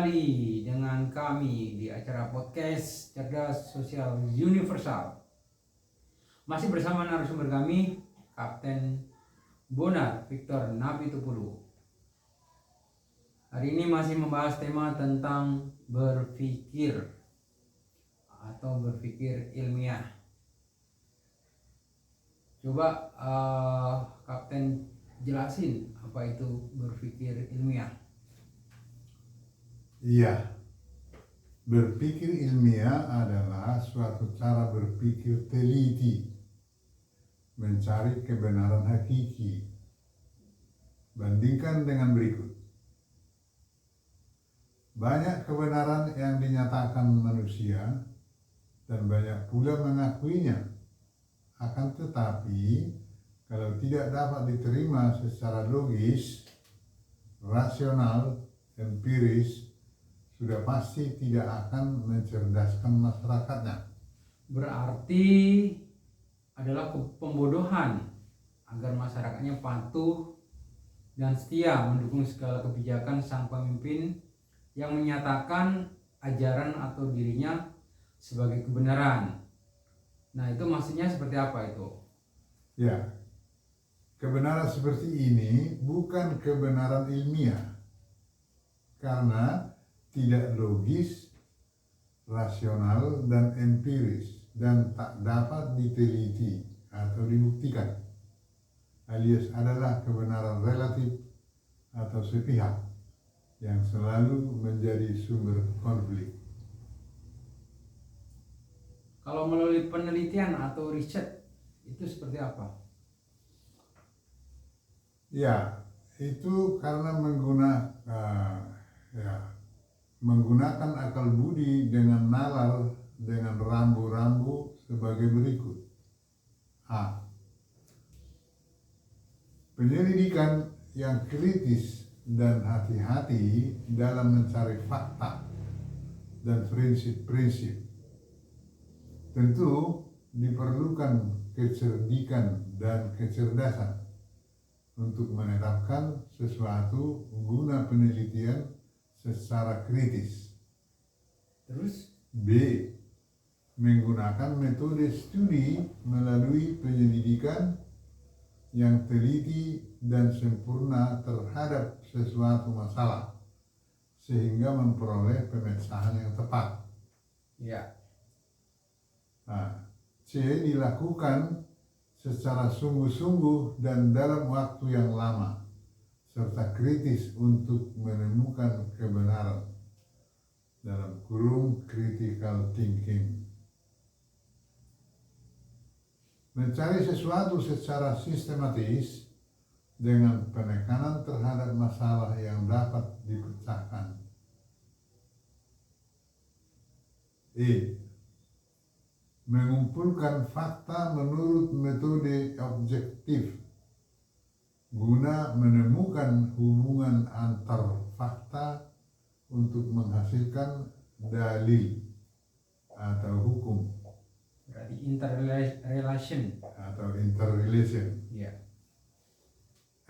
kembali dengan kami di acara podcast Cerdas Sosial Universal. Masih bersama narasumber kami, Kapten Bonar Victor Napitupulu. Hari ini masih membahas tema tentang berpikir atau berpikir ilmiah. Coba Kapten jelasin apa itu berpikir ilmiah. Iya, berpikir ilmiah adalah suatu cara berpikir teliti, mencari kebenaran hakiki. Bandingkan dengan berikut. Banyak kebenaran yang dinyatakan manusia dan banyak pula mengakuinya. Akan tetapi, kalau tidak dapat diterima secara logis, rasional, empiris, sudah pasti tidak akan mencerdaskan masyarakatnya. Berarti adalah pembodohan agar masyarakatnya patuh dan setia mendukung segala kebijakan sang pemimpin yang menyatakan ajaran atau dirinya sebagai kebenaran. Nah, itu maksudnya seperti apa itu? Ya, kebenaran seperti ini bukan kebenaran ilmiah karena tidak logis, rasional, dan empiris, dan tak dapat diteliti atau dibuktikan, alias adalah kebenaran relatif atau sepihak yang selalu menjadi sumber konflik. Kalau melalui penelitian atau riset, itu seperti apa? Ya, itu karena menggunakan akal budi dengan nalar dengan rambu-rambu sebagai berikut. A. Penyelidikan yang kritis dan hati-hati dalam mencari fakta dan prinsip-prinsip. Tentu diperlukan kecerdikan dan kecerdasan untuk menetapkan sesuatu guna penelitian secara kritis. Terus B. Menggunakan metode studi melalui penyelidikan yang teliti dan sempurna terhadap sesuatu masalah sehingga memperoleh pemecahan yang tepat. ya, Nah, C. Dilakukan secara sungguh-sungguh dan dalam waktu yang lama serta kritis untuk menemukan kebenaran, dalam kurung critical thinking. Mencari sesuatu secara sistematis dengan penekanan terhadap masalah yang dapat dipecahkan. E. Mengumpulkan fakta menurut metode objektif guna menemukan hubungan antar fakta untuk menghasilkan dalil atau hukum. berarti interrelation. Atau interrelation. Ya.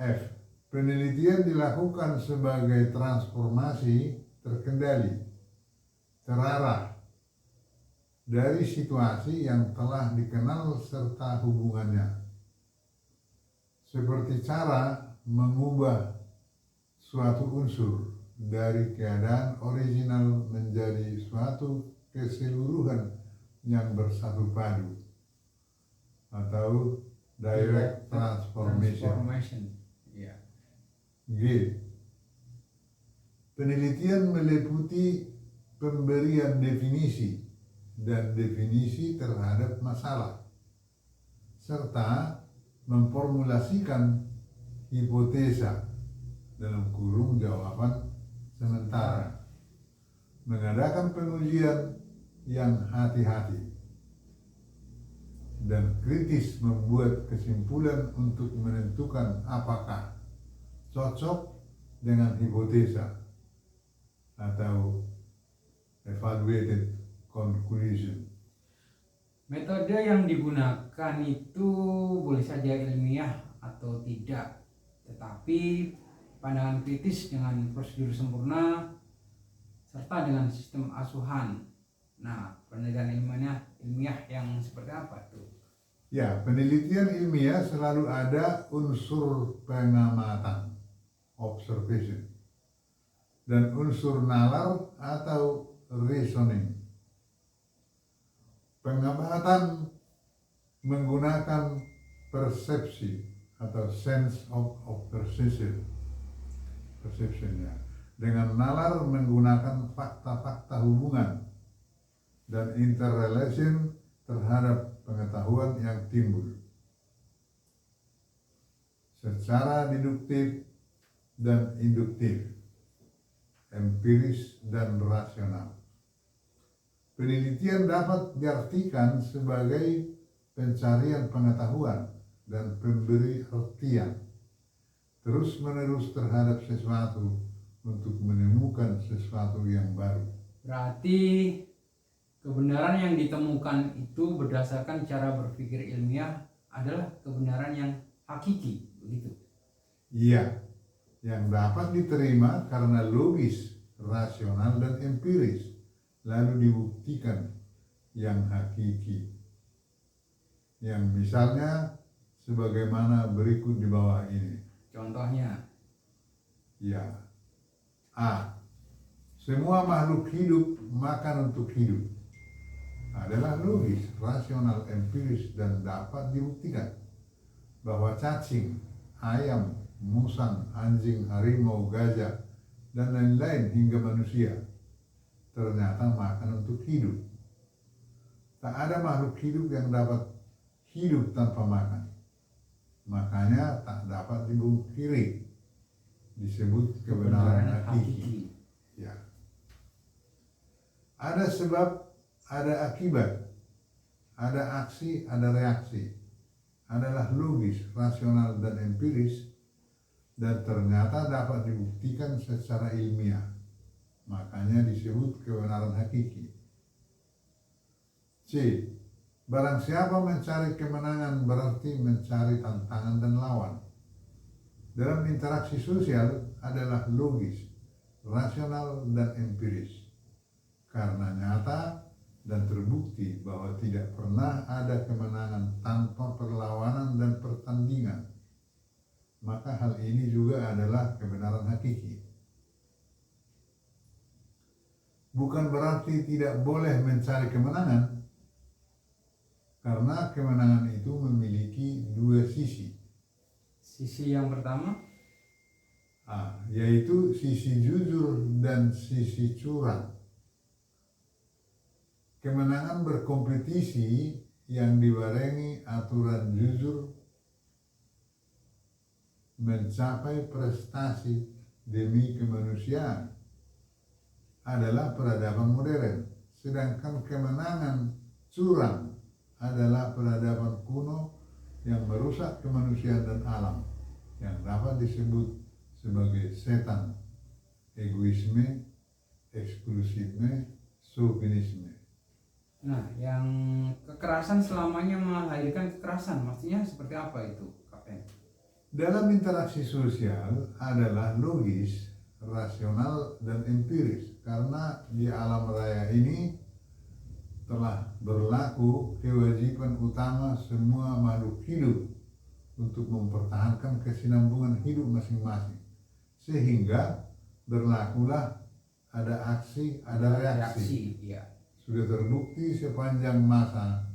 F. Penelitian dilakukan sebagai transformasi terkendali, terarah dari situasi yang telah dikenal serta hubungannya. Seperti cara mengubah suatu unsur dari keadaan original menjadi suatu keseluruhan yang bersatu padu atau direct transformation. Ya. G. Penelitian meliputi pemberian definisi dan definisi terhadap masalah serta memformulasikan hipotesa dalam kurung jawaban sementara, mengadakan pengujian yang hati-hati dan kritis membuat kesimpulan untuk menentukan apakah cocok dengan hipotesa atau evaluated conclusion. Metode yang digunakan itu boleh saja ilmiah atau tidak, tetapi pandangan kritis dengan prosedur sempurna serta dengan sistem asuhan. Nah, penelitian ilmiah yang seperti apa tuh? Ya, penelitian ilmiah selalu ada unsur pengamatan, observation, dan unsur nalar atau reasoning. Pengamatan menggunakan persepsi atau sense of perception, ya. Dengan nalar menggunakan fakta-fakta hubungan dan interrelation terhadap pengetahuan yang timbul secara deduktif dan induktif, empiris dan rasional. Penelitian dapat diartikan sebagai pencarian pengetahuan dan pemberi artian terus-menerus terhadap sesuatu untuk menemukan sesuatu yang baru. Berarti kebenaran yang ditemukan itu berdasarkan cara berpikir ilmiah adalah kebenaran yang hakiki, begitu? Iya, yang dapat diterima karena logis, rasional, dan empiris, lalu dibuktikan yang hakiki. Yang misalnya sebagaimana berikut di bawah ini. Contohnya? Ya. A. Semua makhluk hidup makan untuk hidup. Adalah logis, rasional, empiris, dan dapat dibuktikan bahwa cacing, ayam, musang, anjing, harimau, gajah, dan lain-lain hingga manusia ternyata makan untuk hidup. Tak ada makhluk hidup yang dapat hidup tanpa makan. Makanya tak dapat dibungkiri, disebut kebenaran hakiki. Ya. Ada sebab, ada akibat, ada aksi, ada reaksi. Adalah logis, rasional, dan empiris, dan ternyata dapat dibuktikan secara ilmiah. Makanya disebut kebenaran hakiki. C. Barang siapa mencari kemenangan berarti mencari tantangan dan lawan. Dalam interaksi sosial adalah logis, rasional, dan empiris. Karena nyata dan terbukti bahwa tidak pernah ada kemenangan tanpa perlawanan dan pertandingan. Maka hal ini juga adalah kebenaran hakiki. Bukan berarti tidak boleh mencari kemenangan, karena kemenangan itu memiliki dua sisi. Sisi yang pertama? Yaitu sisi jujur dan sisi curang. Kemenangan berkompetisi yang dibarengi aturan jujur mencapai prestasi demi kemanusiaan adalah peradaban modern, sedangkan kemenangan curang adalah peradaban kuno yang merusak kemanusiaan dan alam, yang dapat disebut sebagai setan, egoisme, eksklusifme, chauvinisme. Nah, yang kekerasan selamanya melahirkan kekerasan, maksudnya seperti apa itu, Kapten? Dalam interaksi sosial adalah logis, rasional, dan empiris, karena di alam raya ini telah berlaku kewajiban utama semua makhluk hidup untuk mempertahankan kesinambungan hidup masing-masing, sehingga berlakulah ada aksi, ada reaksi. Ya. Sudah terbukti sepanjang masa,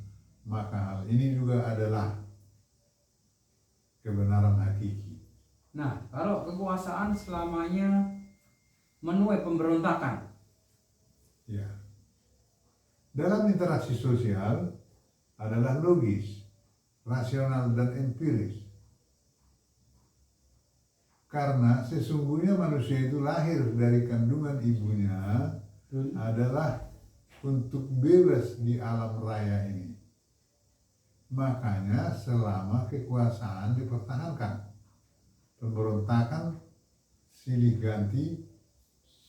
maka hal ini juga adalah kebenaran hakiki. Nah, kalau kekuasaan selamanya menuai pemberontakan, Ya. Dalam interaksi sosial adalah logis, rasional, dan empiris. Karena sesungguhnya manusia itu lahir dari kandungan ibunya adalah untuk bebas di alam raya ini. Makanya selama kekuasaan dipertahankan, pemberontakan silih ganti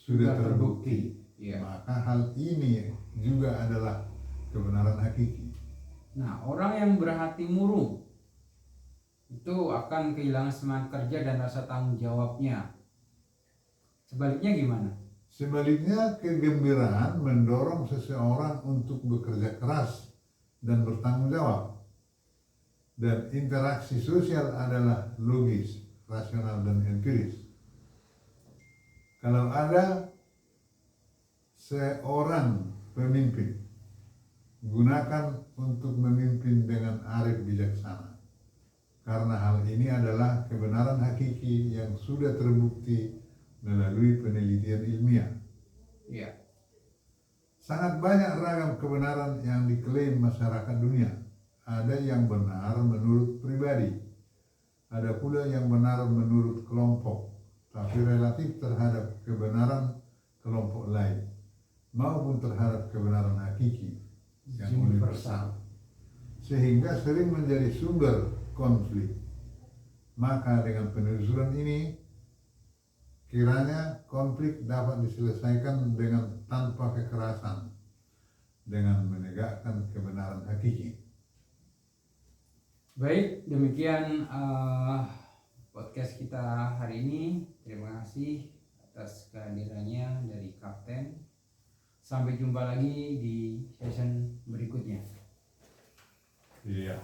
sudah terbukti. Ya. Maka hal ini juga adalah kebenaran hakiki. Nah, orang yang berhati murung itu akan kehilangan semangat kerja dan rasa tanggung jawabnya. Sebaliknya gimana? Sebaliknya, kegembiraan mendorong seseorang untuk bekerja keras dan bertanggung jawab. Dan interaksi sosial adalah logis, rasional, dan empiris. Kalau ada seorang pemimpin, gunakan untuk memimpin dengan arif bijaksana. Karena hal ini adalah kebenaran hakiki yang sudah terbukti melalui penelitian ilmiah. Ya. Sangat banyak ragam kebenaran yang diklaim masyarakat dunia. Ada yang benar menurut pribadi, ada pula yang benar menurut kelompok, tapi relatif terhadap kebenaran kelompok lain, maupun terhadap kebenaran hakiki yang universal, sehingga sering menjadi sumber konflik. Maka dengan penelusuran ini, kiranya konflik dapat diselesaikan dengan tanpa kekerasan, dengan menegakkan kebenaran hakiki. Baik, demikian podcast kita hari ini. Terima kasih atas kehadirannya dari Kapten. Sampai jumpa lagi di session berikutnya. Iya.